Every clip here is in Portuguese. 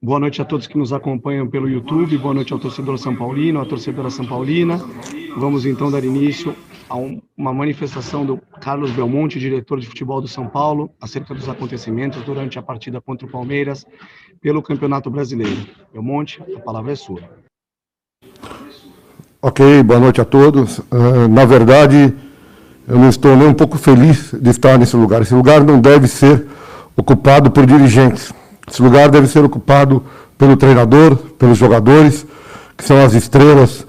Boa noite a todos que nos acompanham pelo YouTube, boa noite ao torcedor São Paulino, à torcedora São Paulina. Vamos então dar início a uma manifestação do Carlos Belmonte, diretor de futebol do São Paulo, acerca dos acontecimentos durante a partida contra o Palmeiras pelo Campeonato Brasileiro. Belmonte, a palavra é sua. Ok, boa noite a todos. Na verdade, eu não estou nem um pouco feliz de estar nesse lugar. Esse lugar não deve ser ocupado por dirigentes. Esse lugar deve ser ocupado pelo treinador, pelos jogadores, que são as estrelas,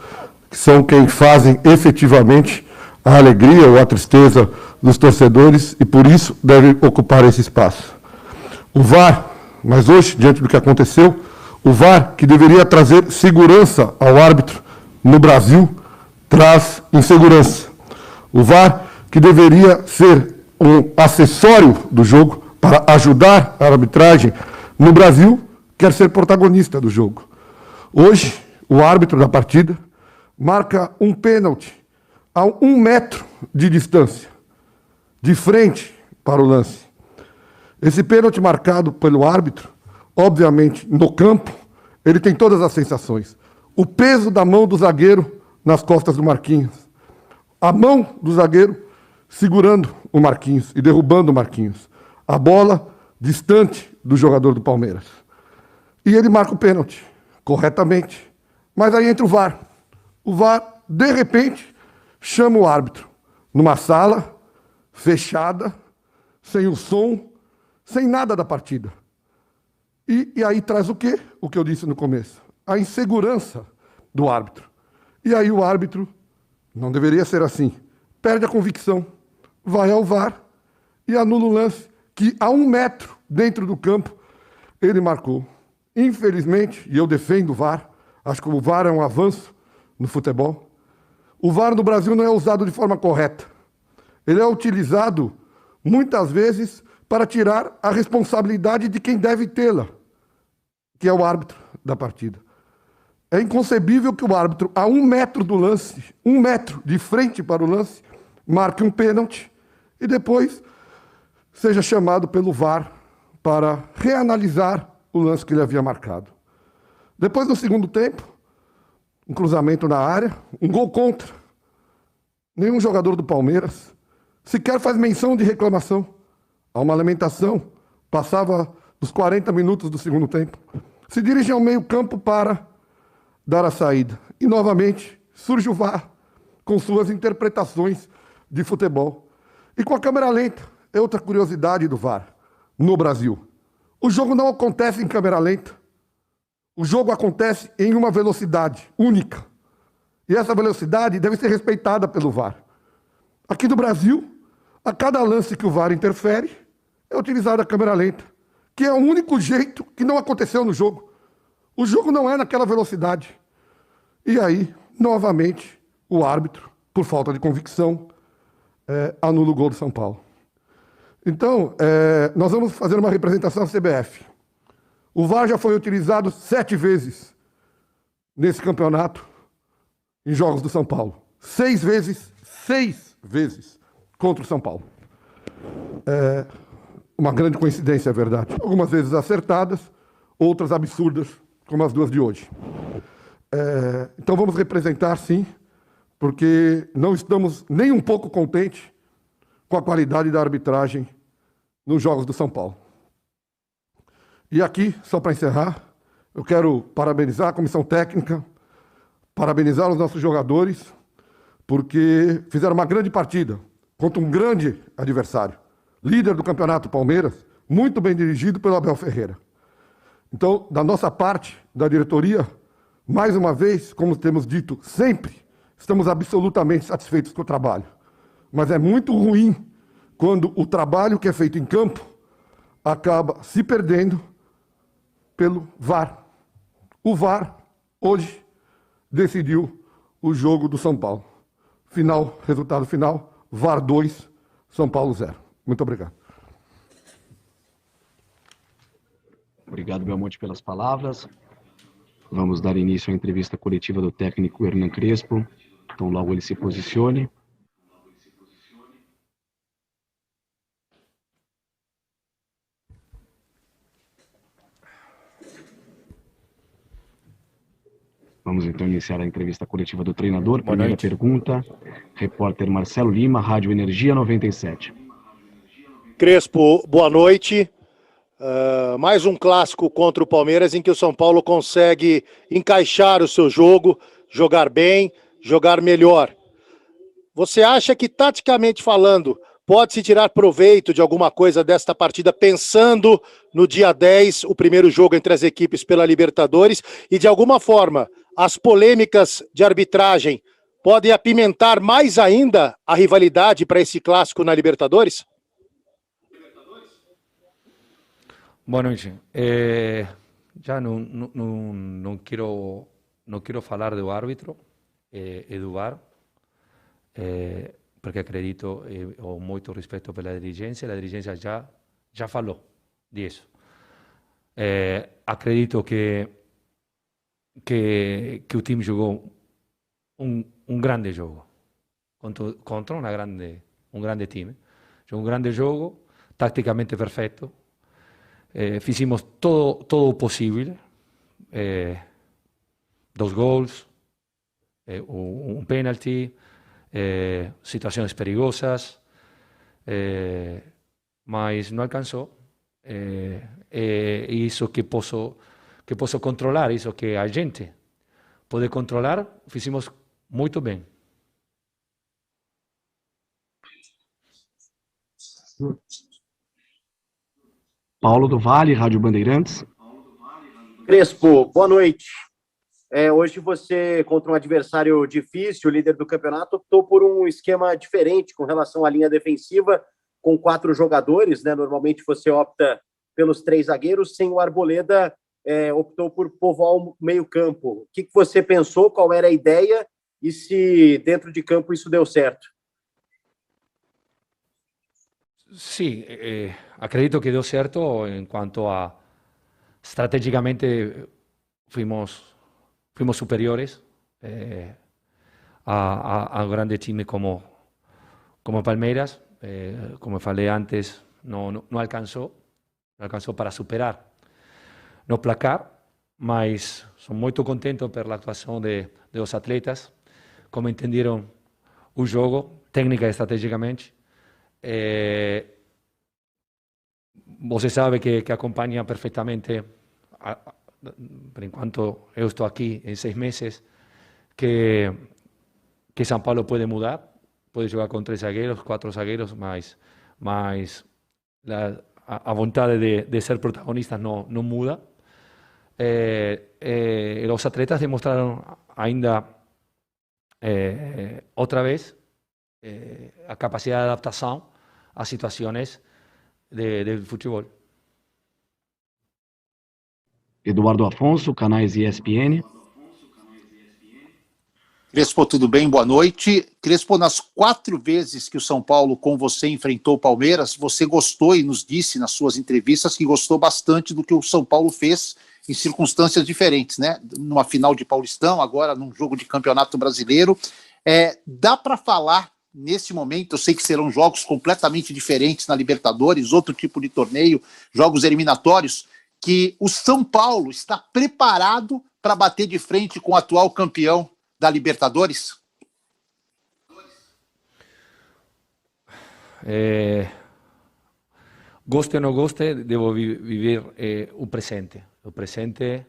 que são quem fazem efetivamente a alegria ou a tristeza dos torcedores e por isso deve ocupar esse espaço. O VAR, mas hoje, diante do que aconteceu, o VAR, que deveria trazer segurança ao árbitro no Brasil, traz insegurança. O VAR, que deveria ser um acessório do jogo para ajudar a arbitragem no Brasil, quer ser protagonista do jogo. Hoje, o árbitro da partida marca um pênalti a 1 metro de distância, de frente para o lance. Esse pênalti marcado pelo árbitro, obviamente, no campo, ele tem todas as sensações. O peso da mão do zagueiro nas costas do Marquinhos. A mão do zagueiro segurando o Marquinhos e derrubando o Marquinhos. A bola distante do jogador do Palmeiras. E ele marca o pênalti, corretamente. Mas aí entra o VAR. O VAR, de repente, chama o árbitro numa sala fechada, sem o som, sem nada da partida. E aí traz o quê? O que eu disse no começo. A insegurança do árbitro. E aí o árbitro, não deveria ser assim, perde a convicção, vai ao VAR e anula o lance que a 1 metro dentro do campo ele marcou. Infelizmente, e eu defendo o VAR, acho que o VAR é um avanço no futebol, o VAR no Brasil não é usado de forma correta. Ele é utilizado, muitas vezes, para tirar a responsabilidade de quem deve tê-la, que é o árbitro da partida. É inconcebível que o árbitro, a 1 metro do lance, 1 metro de frente para o lance, marque um pênalti e depois seja chamado pelo VAR para reanalisar o lance que ele havia marcado. Depois, no segundo tempo, um cruzamento na área, um gol contra. Nenhum jogador do Palmeiras sequer faz menção de reclamação. Há uma lamentação. Passava dos 40 minutos do segundo tempo. Se dirige ao meio-campo para dar a saída. E, novamente, surge o VAR com suas interpretações de futebol. E com a câmera lenta. É outra curiosidade do VAR no Brasil. O jogo não acontece em câmera lenta. O jogo acontece em uma velocidade única. E essa velocidade deve ser respeitada pelo VAR. Aqui no Brasil, a cada lance que o VAR interfere, é utilizada a câmera lenta, que é o único jeito que não aconteceu no jogo. O jogo não é naquela velocidade. E aí, novamente, o árbitro, por falta de convicção, anula o gol do São Paulo. Então, nós vamos fazer uma representação CBF. O VAR já foi utilizado 7 vezes nesse campeonato em jogos do São Paulo. 6 vezes contra o São Paulo. Uma grande coincidência, é verdade. Algumas vezes acertadas, outras absurdas, como as duas de hoje. Então vamos representar, sim, porque não estamos nem um pouco contentes com a qualidade da arbitragem nos jogos do São Paulo. E aqui, só para encerrar, eu quero parabenizar a comissão técnica, parabenizar os nossos jogadores, porque fizeram uma grande partida contra um grande adversário, líder do campeonato Palmeiras, muito bem dirigido pelo Abel Ferreira. Então, da nossa parte, da diretoria, mais uma vez, como temos dito sempre, estamos absolutamente satisfeitos com o trabalho. Mas é muito ruim quando o trabalho que é feito em campo acaba se perdendo pelo VAR. O VAR, hoje, decidiu o jogo do São Paulo. Resultado final, VAR 2, São Paulo 0. Muito obrigado. Obrigado, Belmonte, pelas palavras. Vamos dar início à entrevista coletiva do técnico Hernan Crespo. Então, logo ele se posicione. Vamos então iniciar a entrevista coletiva do treinador. Boa Primeira noite. pergunta, repórter Marcelo Lima, Rádio Energia 97. Crespo, boa noite. Mais um clássico contra o Palmeiras em que o São Paulo consegue encaixar o seu jogo, jogar bem, jogar melhor. Você acha que, taticamente falando, pode-se tirar proveito de alguma coisa desta partida, pensando no dia 10, o primeiro jogo entre as equipes pela Libertadores, e de alguma forma as polêmicas de arbitragem podem apimentar mais ainda a rivalidade para esse clássico na Libertadores? Boa noite. Já não quero falar do árbitro e do VAR, porque acredito ho muito respeito pela dirigência. A dirigência já falou disso. Acredito que o time jogou um grande jogo contra um grande time. Jogou um grande jogo, taticamente perfeito. Fizemos todo o possível. 2 gols, um pênalti, situações perigosas, mas não alcançou. Isso que posso controlar, isso que a gente pode controlar, fizemos muito bem. Paulo do Vale, Rádio Bandeirantes. Crespo, boa noite. Hoje você, contra um adversário difícil, líder do campeonato, optou por um esquema diferente com relação à linha defensiva, com 4 jogadores, né? Normalmente você opta pelos 3 zagueiros, sem o Arboleda, optou por povoar o meio-campo. O que você pensou, qual era a ideia e se dentro de campo isso deu certo? Sim, acredito que deu certo em quanto a estrategicamente fuimos superiores a um grande time como Palmeiras. Como falei antes, não alcançou para superar no placar, mas sou muito contente pela atuação dos atletas, como entenderam o jogo, técnica e estrategicamente. Você sabe que acompanha perfeitamente, por enquanto eu estou aqui em 6 meses, que São Paulo pode mudar, pode jogar com 3 zagueiros, 4 zagueiros, mas a vontade de ser protagonistas não muda. Os atletas demonstraram ainda outra vez a capacidade de adaptação a situações de futebol. Eduardo Afonso, canais ESPN. Crespo, tudo bem? Boa noite. Crespo, nas 4 vezes que o São Paulo com você enfrentou o Palmeiras, você gostou e nos disse nas suas entrevistas que gostou bastante do que o São Paulo fez em circunstâncias diferentes, né? Numa final de Paulistão, agora num jogo de Campeonato Brasileiro. Dá para falar nesse momento, eu sei que serão jogos completamente diferentes na Libertadores, outro tipo de torneio, jogos eliminatórios, que o São Paulo está preparado para bater de frente com o atual campeão da Libertadores? Goste ou não goste, devo viver o presente. O presente,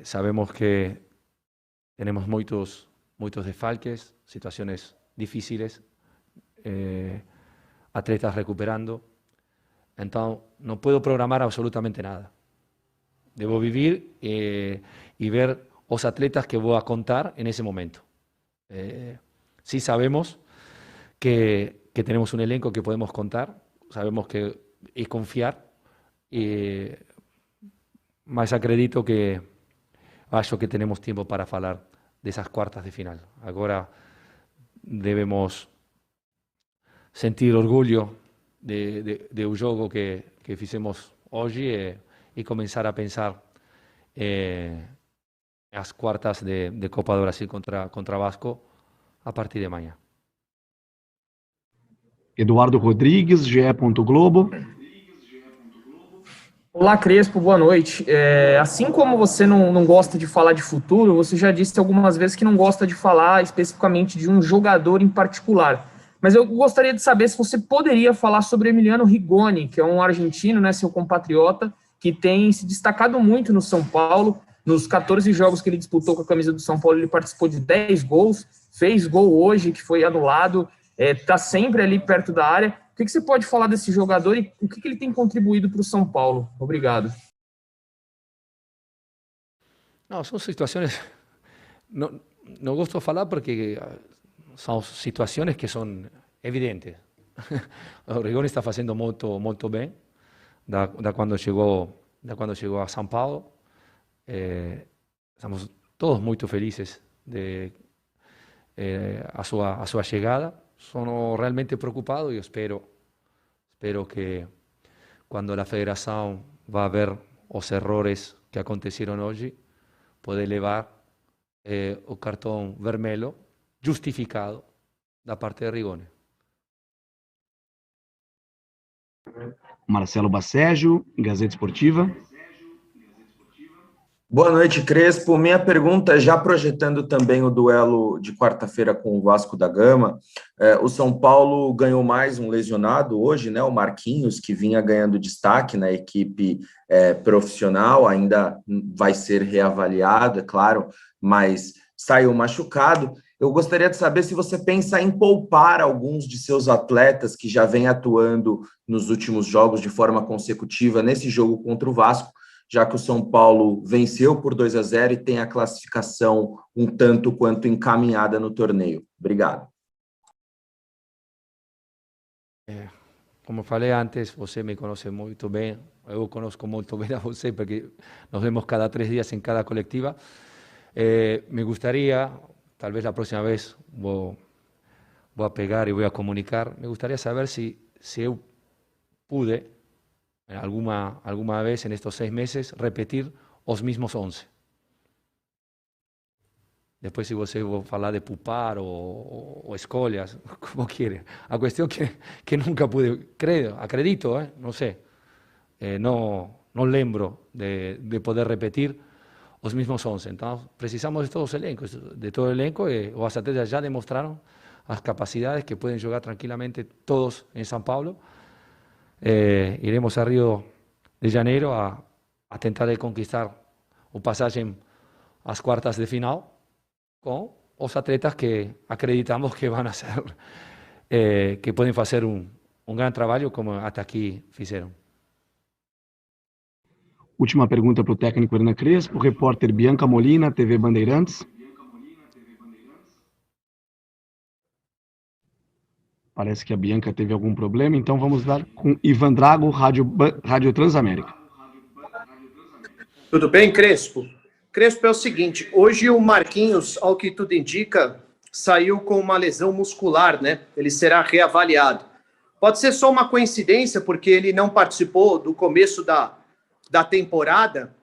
sabemos que temos muitos desfalques, situações difíceis, atletas recuperando. Então, não posso programar absolutamente nada. Devo viver e ver os atletas que vou a contar nesse momento. Sí sabemos que tenemos un elenco que podemos contar, sabemos que es confiar, mas acredito que acho que tenemos tiempo para falar dessas quartas de final. Agora debemos sentir orgulho de un jogo que fizemos hoje e começar a pensar as quartas de Copa do Brasil contra Vasco a partir de amanhã. Eduardo Rodrigues, GE. Globo. Olá, Crespo, boa noite. Assim como você não gosta de falar de futuro, você já disse algumas vezes que não gosta de falar especificamente de um jogador em particular. Mas eu gostaria de saber se você poderia falar sobre Emiliano Rigoni, que é um argentino, né, seu compatriota, que tem se destacado muito no São Paulo. Nos 14 jogos que ele disputou com a camisa do São Paulo, ele participou de 10 gols, fez gol hoje, que foi anulado, está sempre ali perto da área. O que você pode falar desse jogador e o que ele tem contribuído para o São Paulo? Obrigado. No, son situaciones, no gusto hablar porque son situaciones que son evidentes. O Rigoni está haciendo molto bien da quando chegou a São Paulo. Estamos todos muito felizes de a sua chegada. Sono realmente preocupado e espero que quando a federação vá ver os errores que aconteceram hoje, poder levar o cartão vermelho justificado da parte de Rigoni. Marcelo Baceggio, Gazeta Esportiva. Boa noite, Crespo. Minha pergunta, já projetando também o duelo de quarta-feira com o Vasco da Gama, o São Paulo ganhou mais um lesionado hoje, né? O Marquinhos, que vinha ganhando destaque na equipe profissional, ainda vai ser reavaliado, é claro, mas saiu machucado. Eu gostaria de saber se você pensa em poupar alguns de seus atletas que já vêm atuando nos últimos jogos de forma consecutiva nesse jogo contra o Vasco, já que o São Paulo venceu por 2-0 e tem a classificação um tanto quanto encaminhada no torneio. Obrigado. Como falei antes, você me conhece muito bem, eu conozco muito bem a você, porque nos vemos cada 3 dias em cada coletiva. Me gustaría, tal vez la próxima vez voy a pegar y voy a comunicar, me gustaría saber si eu pude alguna vez en estos 6 meses repetir os mismos 11. Después si você va a hablar de pupar o escolhas, como quiere. A cuestión que nunca pude, acredito, no sé, no lembro de poder repetir os mismos 11. Entonces precisamos de todos de todo el elenco, os atletas ya demostraron las capacidades que pueden jugar tranquilamente todos en São Paulo. Iremos a Río de Janeiro a tentar conquistar o pasaje às quartas de final com os atletas que acreditamos que van a ser, que pueden hacer un gran trabalho como hasta aqui fizeram. Última pergunta para o técnico Hernan Crespo, repórter Bianca Molina, TV Bandeirantes. Parece que a Bianca teve algum problema, então vamos dar com Ivan Drago, Rádio Transamérica. Tudo bem, Crespo? Crespo, é o seguinte, hoje o Marquinhos, ao que tudo indica, saiu com uma lesão muscular, né? Ele será reavaliado. Pode ser só uma coincidência, porque ele não participou do começo da temporada,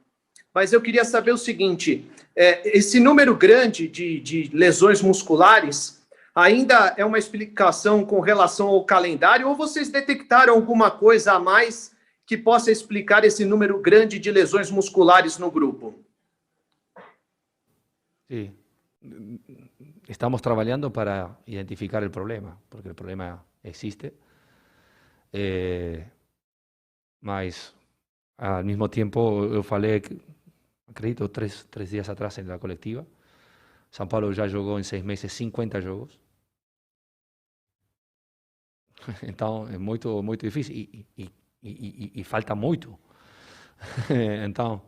mas eu queria saber o seguinte, esse número grande de lesões musculares ainda é uma explicação com relação ao calendário, ou vocês detectaram alguma coisa a mais que possa explicar esse número grande de lesões musculares no grupo? Sí, estamos trabajando para identificar el problema, porque el problema existe, mas al mismo tiempo eu falei, acredito, tres días atrás en la colectiva, São Paulo ya jugó en 6 meses 50 jogos, então é muito difícil e falta muito. Então,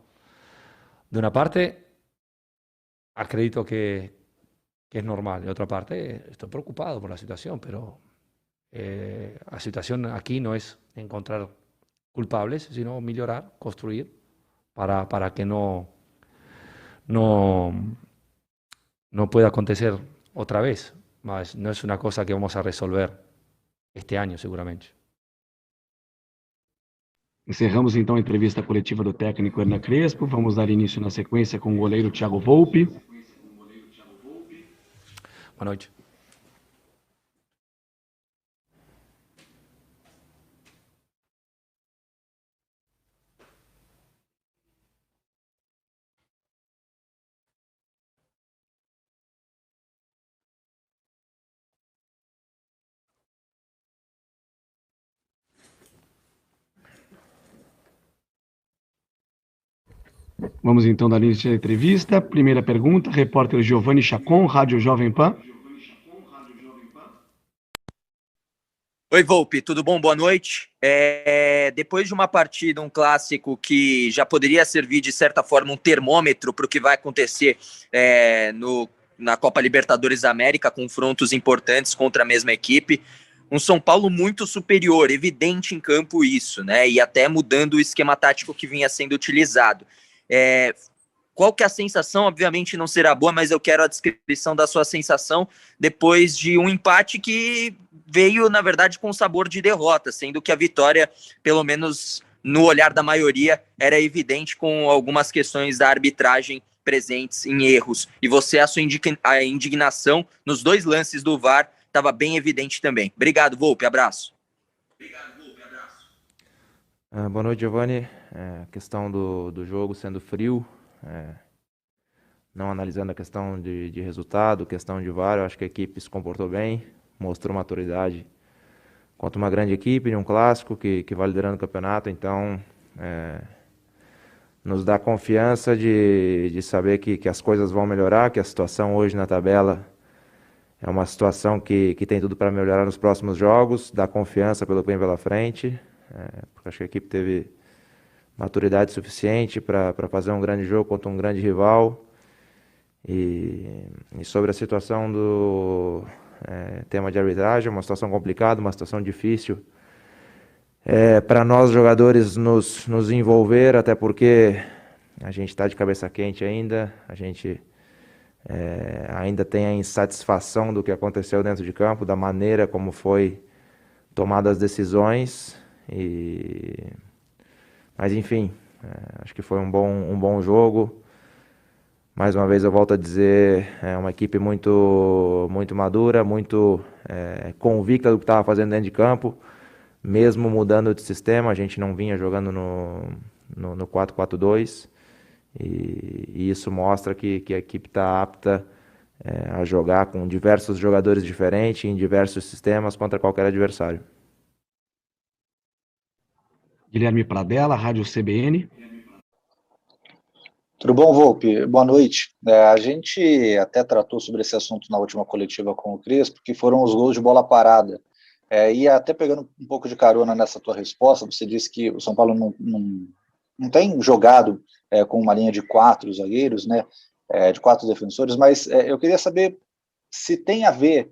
de una parte, acredito que es normal. De otra parte, estoy preocupado por la situación, pero la situación aquí no es encontrar culpables, sino mejorar, construir, para que no pueda acontecer otra vez. Mas no es una cosa que vamos a resolver este año, seguramente. Encerramos então a entrevista coletiva do técnico Hernan Crespo. Vamos dar início na sequência com o goleiro Thiago Volpi. Boa noite. Vamos então dar início à entrevista. Primeira pergunta, repórter Giovanni Chacon, Rádio Jovem Pan. Oi, Volpe, tudo bom? Boa noite. Depois de uma partida, um clássico que já poderia servir de certa forma um termômetro para o que vai acontecer na Copa Libertadores da América, confrontos importantes contra a mesma equipe, um São Paulo muito superior, evidente em campo isso, né? E até mudando o esquema tático que vinha sendo utilizado. Qual que é a sensação? Obviamente não será boa, mas eu quero a descrição da sua sensação depois de um empate que veio, na verdade, com sabor de derrota, sendo que a vitória, pelo menos no olhar da maioria, era evidente com algumas questões da arbitragem presentes em erros. E você, a sua indignação nos dois lances do VAR estava bem evidente também. Obrigado, Volpe. Abraço. Boa noite, Giovanni. A questão do jogo sendo frio, não analisando a questão de resultado, questão de VAR, eu acho que a equipe se comportou bem, mostrou maturidade contra uma grande equipe, em um clássico que vai liderando o campeonato, então nos dá confiança de saber que as coisas vão melhorar, que a situação hoje na tabela é uma situação que tem tudo para melhorar nos próximos jogos, dá confiança pelo que vem pela frente, porque acho que a equipe teve maturidade suficiente para fazer um grande jogo contra um grande rival. E sobre a situação do tema de arbitragem, uma situação complicada, uma situação difícil para nós jogadores nos envolver, até porque a gente está de cabeça quente ainda, a gente ainda tem a insatisfação do que aconteceu dentro de campo, da maneira como foi tomadas as decisões, mas enfim, acho que foi um bom jogo. Mais uma vez eu volto a dizer, é uma equipe muito madura, muito convicta do que estava fazendo dentro de campo, mesmo mudando de sistema. A gente não vinha jogando no 4-4-2, e isso mostra que a equipe está apta a jogar com diversos jogadores diferentes, em diversos sistemas, contra qualquer adversário. Guilherme Pradella, Rádio CBN. Tudo bom, Volpe? Boa noite. A gente até tratou sobre esse assunto na última coletiva com o Crespo, que foram os gols de bola parada. E até pegando um pouco de carona nessa tua resposta, você disse que o São Paulo não tem jogado com uma linha de 4 zagueiros, né, de 4 defensores, mas eu queria saber se tem a ver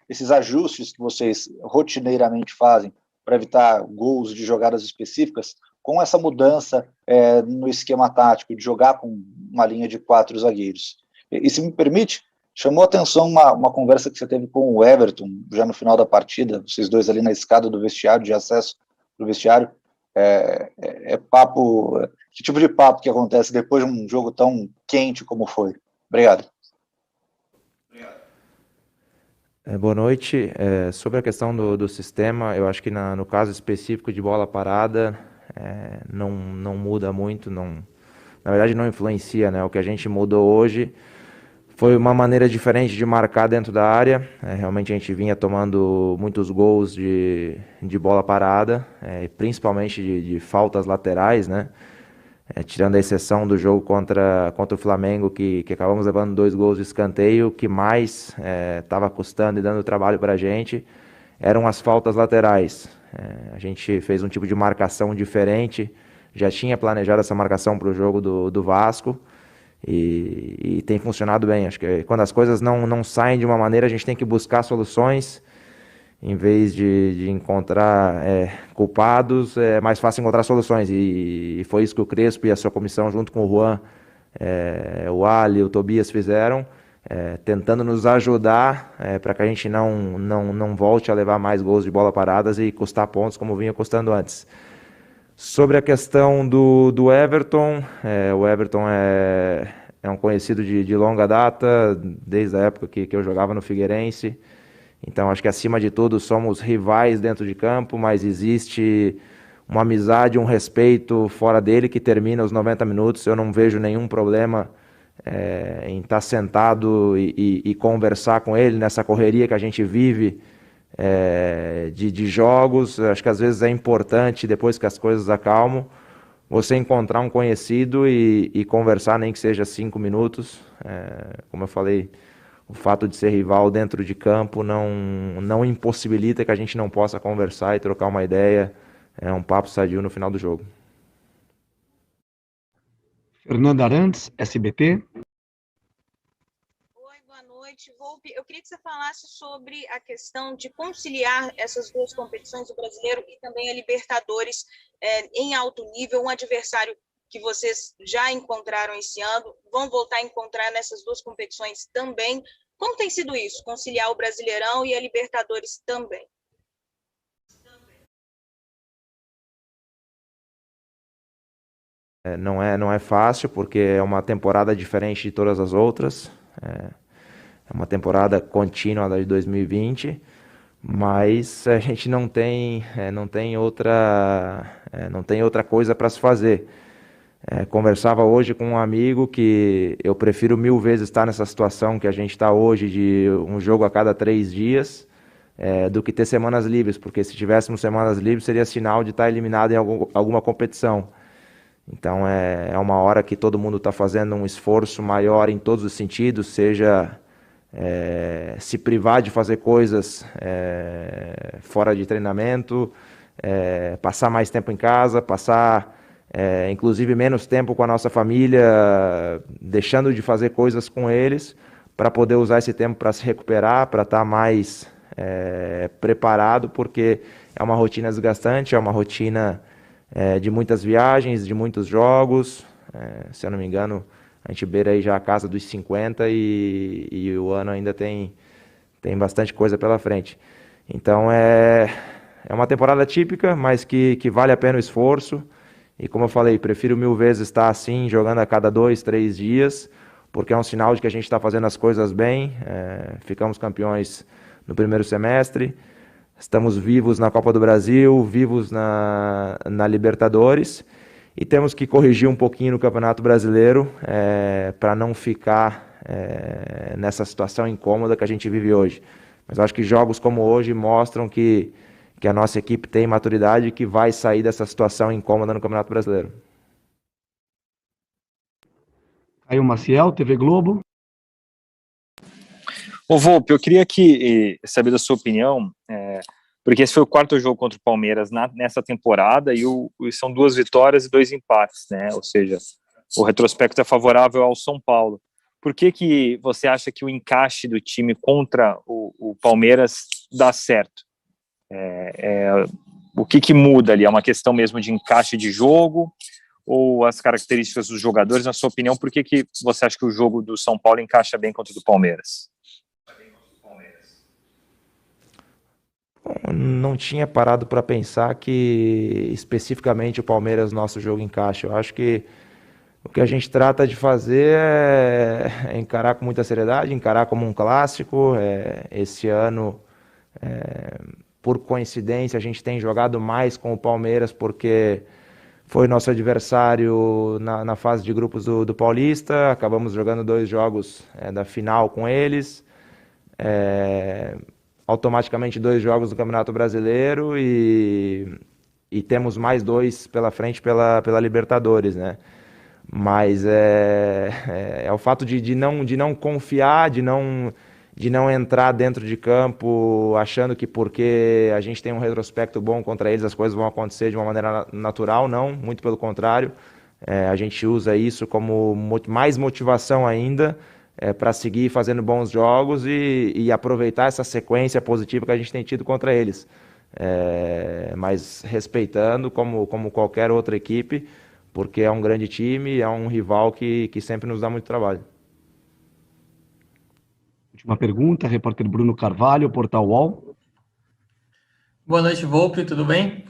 esses ajustes que vocês rotineiramente fazem para evitar gols de jogadas específicas, com essa mudança no esquema tático, de jogar com uma linha de 4 zagueiros. E se me permite, chamou a atenção uma conversa que você teve com o Everton, já no final da partida, vocês dois ali na escada do vestiário, de acesso do vestiário. Papo, que tipo de papo que acontece depois de um jogo tão quente como foi? Obrigado. Boa noite. Sobre a questão do sistema, eu acho que no caso específico de bola parada, não muda muito, na verdade não influencia, né? O que a gente mudou hoje foi uma maneira diferente de marcar dentro da área. Realmente a gente vinha tomando muitos gols de bola parada, principalmente de faltas laterais, né? Tirando a exceção do jogo contra o Flamengo, que acabamos levando 2 gols de escanteio, que mais estava custando e dando trabalho para a gente, eram as faltas laterais. A gente fez um tipo de marcação diferente, já tinha planejado essa marcação para o jogo do Vasco, e tem funcionado bem. Acho que quando as coisas não saem de uma maneira, a gente tem que buscar soluções, em vez de encontrar culpados, é mais fácil encontrar soluções, e foi isso que o Crespo e a sua comissão, junto com o Juan, o Ali, o Tobias fizeram, tentando nos ajudar para que a gente não volte a levar mais gols de bola paradas e custar pontos como vinha custando antes. Sobre a questão do Everton, o Everton é um conhecido de longa data, desde a época que eu jogava no Figueirense. Então acho que acima de tudo somos rivais dentro de campo, mas existe uma amizade, um respeito fora dele que termina os 90 minutos. Eu não vejo nenhum problema em estar sentado e conversar com ele nessa correria que a gente vive de jogos. Acho que às vezes é importante, depois que as coisas acalmam, você encontrar um conhecido e conversar, nem que seja 5 minutos. Como eu falei, o fato de ser rival dentro de campo não impossibilita que a gente não possa conversar e trocar uma ideia, um papo sadio no final do jogo. Fernanda Arantes, SBT. Oi, boa noite. Volpe, eu queria que você falasse sobre a questão de conciliar essas duas competições, o Brasileiro e também a Libertadores, em alto nível, um adversário que vocês já encontraram esse ano, vão voltar a encontrar nessas duas competições também. Como tem sido isso, conciliar o Brasileirão e a Libertadores também? Não é fácil, porque é uma temporada diferente de todas as outras. É uma temporada contínua da de 2020, mas a gente não tem outra coisa para se fazer. Conversava hoje com um amigo que eu prefiro 1000 vezes estar nessa situação que a gente está hoje, de um jogo a cada 3 dias, do que ter semanas livres, porque se tivéssemos semanas livres seria sinal de estar eliminado em alguma competição. Então é uma hora que todo mundo está fazendo um esforço maior em todos os sentidos, seja se privar de fazer coisas fora de treinamento, passar mais tempo em casa, passar inclusive menos tempo com a nossa família, deixando de fazer coisas com eles, para poder usar esse tempo para se recuperar, para estar mais preparado, porque é uma rotina desgastante, é uma rotina de muitas viagens, de muitos jogos. Se eu não me engano, a gente beira aí já a casa dos 50 e o ano ainda tem bastante coisa pela frente. Então é uma temporada típica, mas que vale a pena o esforço. E como eu falei, prefiro 1000 vezes estar assim, jogando a cada 2, 3 dias, porque é um sinal de que a gente está fazendo as coisas bem. Ficamos campeões no primeiro semestre, estamos vivos na Copa do Brasil, vivos na Libertadores, e temos que corrigir um pouquinho no Campeonato Brasileiro para não ficar nessa situação incômoda que a gente vive hoje. Mas eu acho que jogos como hoje mostram que a nossa equipe tem maturidade e que vai sair dessa situação incômoda no Campeonato Brasileiro. Caio Maciel, TV Globo. Ô Volpe, eu queria saber da sua opinião, porque esse foi o 4º jogo contra o Palmeiras nessa temporada e são 2 vitórias e 2 empates, né? Ou seja, o retrospecto é favorável ao São Paulo. Por que você acha que o encaixe do time contra o Palmeiras dá certo? O que muda ali? É uma questão mesmo de encaixe de jogo ou as características dos jogadores? Na sua opinião, por que você acha que o jogo do São Paulo encaixa bem contra o do Palmeiras? Não tinha parado para pensar que especificamente o Palmeiras, nosso jogo encaixa. Eu acho que o que a gente trata de fazer é encarar com muita seriedade, encarar como um clássico. Esse ano, por coincidência, a gente tem jogado mais com o Palmeiras porque foi nosso adversário na fase de grupos do Paulista. Acabamos jogando 2 jogos da final com eles. Automaticamente 2 jogos do Campeonato Brasileiro e temos mais 2 pela frente pela Libertadores, né? Mas é o fato de não confiar, de não entrar dentro de campo achando que porque a gente tem um retrospecto bom contra eles as coisas vão acontecer de uma maneira natural. Não, muito pelo contrário. A gente usa isso como mais motivação ainda para seguir fazendo bons jogos e aproveitar essa sequência positiva que a gente tem tido contra eles. Mas respeitando como qualquer outra equipe, porque é um grande time, é um rival que sempre nos dá muito trabalho. Última pergunta, repórter Bruno Carvalho, Portal UOL. Boa noite, Volpe, tudo bem?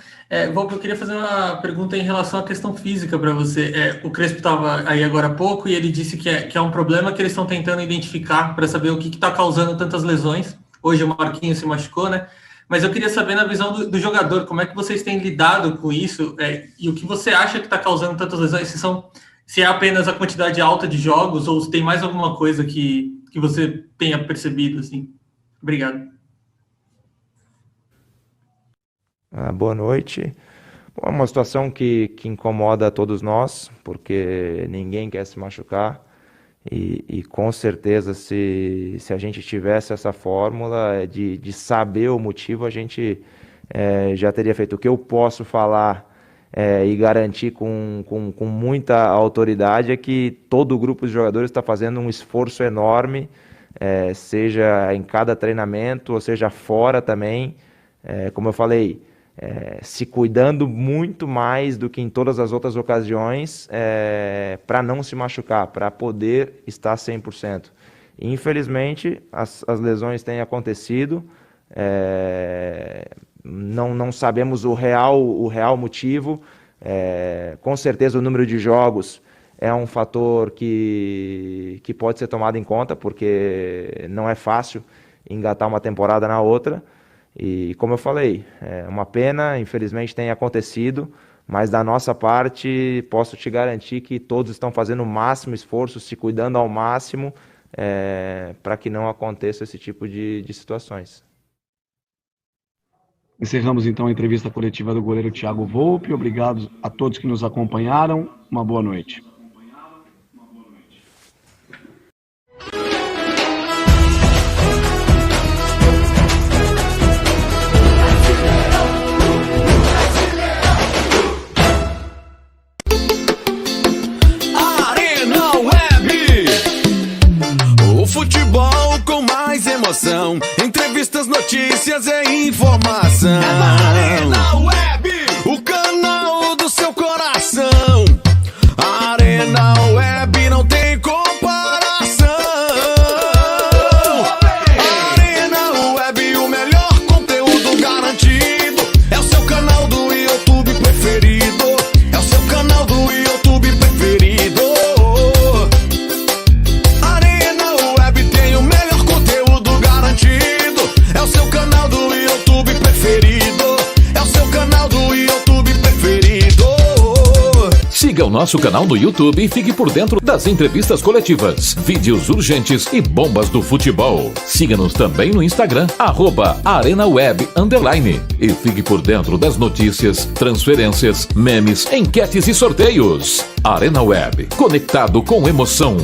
Volpe, eu queria fazer uma pergunta em relação à questão física para você. O Crespo estava aí agora há pouco e ele disse que é um problema que eles estão tentando identificar para saber o que está causando tantas lesões. Hoje o Marquinhos se machucou, né? Mas eu queria saber, na visão do jogador, como é que vocês têm lidado com isso e o que você acha que está causando tantas lesões? Se é apenas a quantidade alta de jogos ou se tem mais alguma coisa que você tenha percebido, assim? Obrigado. Boa noite. É uma situação que incomoda a todos nós, porque ninguém quer se machucar. E com certeza, se a gente tivesse essa fórmula de saber o motivo, a gente já teria feito. O que eu posso falar e garantir com muita autoridade é que todo o grupo de jogadores está fazendo um esforço enorme, seja em cada treinamento, ou seja fora também, como eu falei, se cuidando muito mais do que em todas as outras ocasiões, para não se machucar, para poder estar 100%. Infelizmente, as lesões têm acontecido, não sabemos o real motivo. Com certeza o número de jogos é um fator que pode ser tomado em conta, porque não é fácil engatar uma temporada na outra. E como eu falei, é uma pena, infelizmente tem acontecido, mas da nossa parte posso te garantir que todos estão fazendo o máximo esforço, se cuidando ao máximo, para que não aconteça esse tipo de situações. Encerramos então a entrevista coletiva do goleiro Thiago Volpi. Obrigado a todos que nos acompanharam. Uma boa noite. Arena Web, o futebol com mais emoção, entrevistas, notícias e informação. Arena Web, o canal do seu coração. Arena Web não tem comparação. Arena Web, o melhor conteúdo garantido. É o seu canal do YouTube preferido. É o seu canal do YouTube preferido. Arena Web tem o melhor conteúdo garantido. É o seu canal do YouTube preferido. É o seu canal do YouTube preferido. Siga o nosso canal no YouTube e fique por dentro das entrevistas coletivas, vídeos urgentes e bombas do futebol. Siga-nos também no Instagram, @ArenaWeb_. E fique por dentro das notícias, transferências, memes, enquetes e sorteios. Arena Web, conectado com emoção.